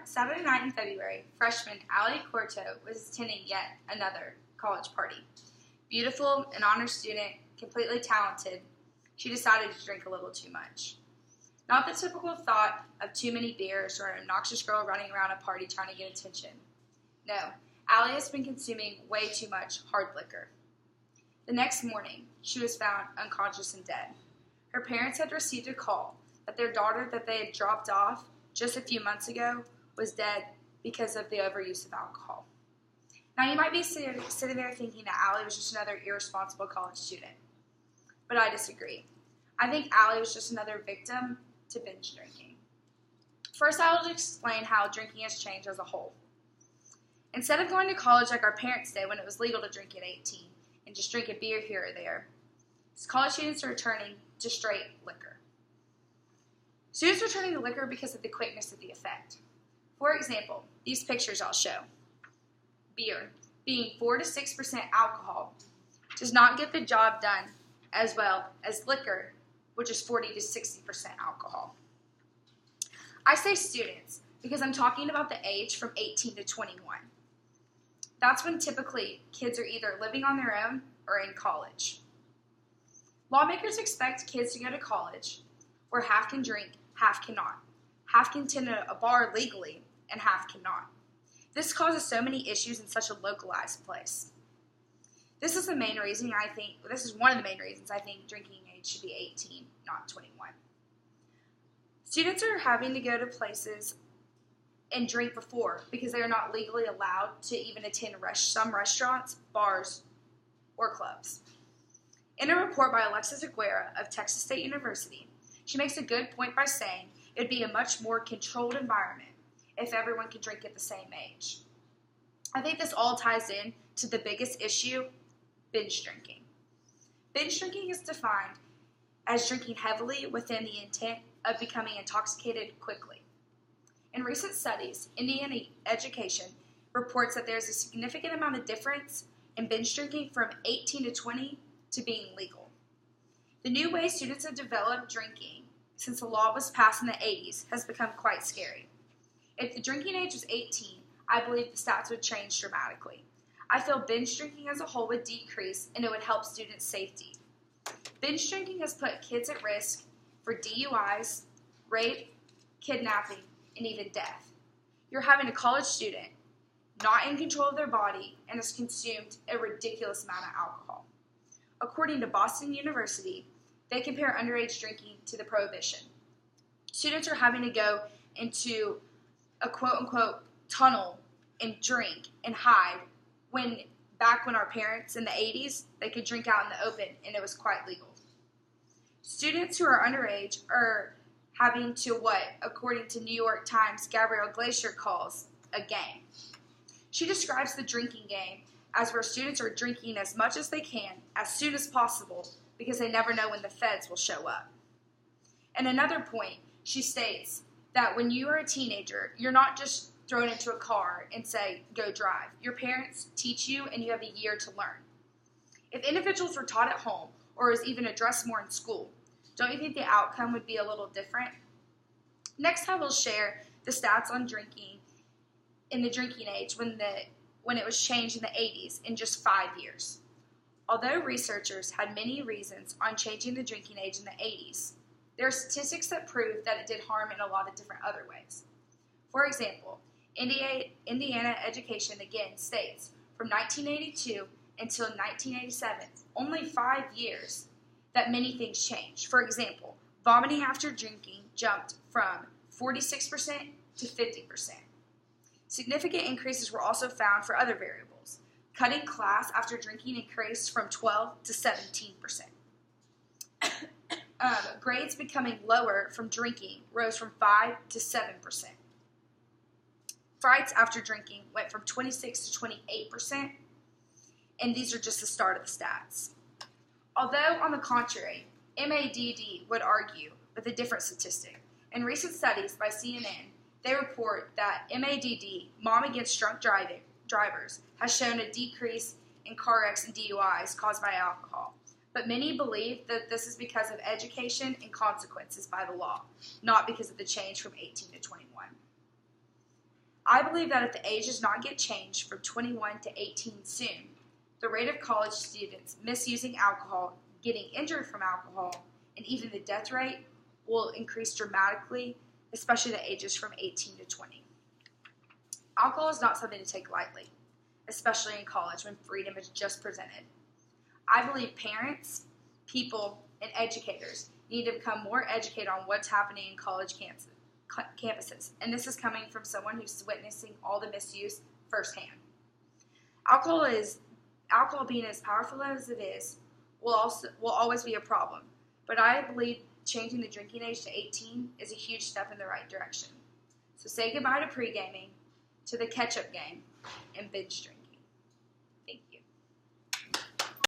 Saturday night in February, freshman Allie Corto was attending yet another college party. Beautiful, an honor student, completely talented, she decided to drink a little too much. Not the typical thought of too many beers or an obnoxious girl running around a party trying to get attention. No, Allie has been consuming way too much hard liquor. The next morning, she was found unconscious and dead. Her parents had received a call that their daughter that they had dropped off just a few months ago was dead because of the overuse of alcohol. Now, you might be sitting there thinking that Allie was just another irresponsible college student, but I disagree. I think Allie was just another victim to binge drinking. First, I will explain how drinking has changed as a whole. Instead of going to college like our parents did when it was legal to drink at 18 and just drink a beer here or there, college students are turning to straight liquor. Students are turning to liquor because of the quickness of the effect. For example, these pictures I'll show. Beer, being 4 to 6% alcohol, does not get the job done as well as liquor, which is 40 to 60% alcohol. I say students because I'm talking about the age from 18 to 21. That's when typically kids are either living on their own or in college. Lawmakers expect kids to go to college where half can drink, half cannot. Half can attend a bar legally, and half cannot. This causes so many issues in such a localized place. This is one of the main reasons I think drinking age should be 18, not 21. Students are having to go to places and drink before because they are not legally allowed to even attend some restaurants, bars, or clubs. In a report by Alexis Aguera of Texas State University, she makes a good point by saying it would be a much more controlled environment if everyone could drink at the same age. I think this all ties in to the biggest issue, binge drinking. Binge drinking is defined as drinking heavily within the intent of becoming intoxicated quickly. In recent studies, Indiana Education reports that there is a significant amount of difference in binge drinking from 18 to 20 to being legal. The new way students have developed drinking since the law was passed in the 80s has become quite scary. If the drinking age was 18, I believe the stats would change dramatically. I feel binge drinking as a whole would decrease and it would help students' safety. Binge drinking has put kids at risk for DUIs, rape, kidnapping, and even death. You're having a college student not in control of their body and has consumed a ridiculous amount of alcohol. According to Boston University, they compare underage drinking to the Prohibition. Students are having to go into a quote-unquote tunnel and drink and hide back when our parents in the 80s, they could drink out in the open and it was quite legal. Students who are underage are having to what, according to New York Times, Gabrielle Glacier calls a game. She describes the drinking game as where students are drinking as much as they can as soon as possible because they never know when the feds will show up. And another point, she states that when you are a teenager, you're not just thrown into a car and say, go drive. Your parents teach you and you have a year to learn. If individuals were taught at home or is even addressed more in school, don't you think the outcome would be a little different? Next, I will share the stats on drinking in the drinking age when it was changed in the 80s in just 5 years. Although researchers had many reasons on changing the drinking age in the 80s, there are statistics that prove that it did harm in a lot of different other ways. For example, Indiana Education again states from 1982 until 1987, only 5 years, that many things changed. For example, vomiting after drinking jumped from 46% to 50%. Significant increases were also found for other variables. Cutting class after drinking increased from 12 to 17%. Grades becoming lower from drinking rose from 5 to 7%. Frights after drinking went from 26 to 28%, and these are just the start of the stats. Although, on the contrary, MADD would argue with a different statistic. In recent studies by CNN, they report that MADD, Mom Against Drunk Drivers, has shown a decrease in car wrecks and DUIs caused by alcohol. But many believe that this is because of education and consequences by the law, not because of the change from 18 to 21. I believe that if the age does not get changed from 21 to 18 soon, the rate of college students misusing alcohol, getting injured from alcohol, and even the death rate will increase dramatically, especially the ages from 18 to 20. Alcohol is not something to take lightly, especially in college when freedom is just presented. I believe parents, people, and educators need to become more educated on what's happening in college campuses, and this is coming from someone who's witnessing all the misuse firsthand. Alcohol being as powerful as it is will always be a problem, but I believe changing the drinking age to 18 is a huge step in the right direction. So say goodbye to pre-gaming, to the catch-up game, and binge drink.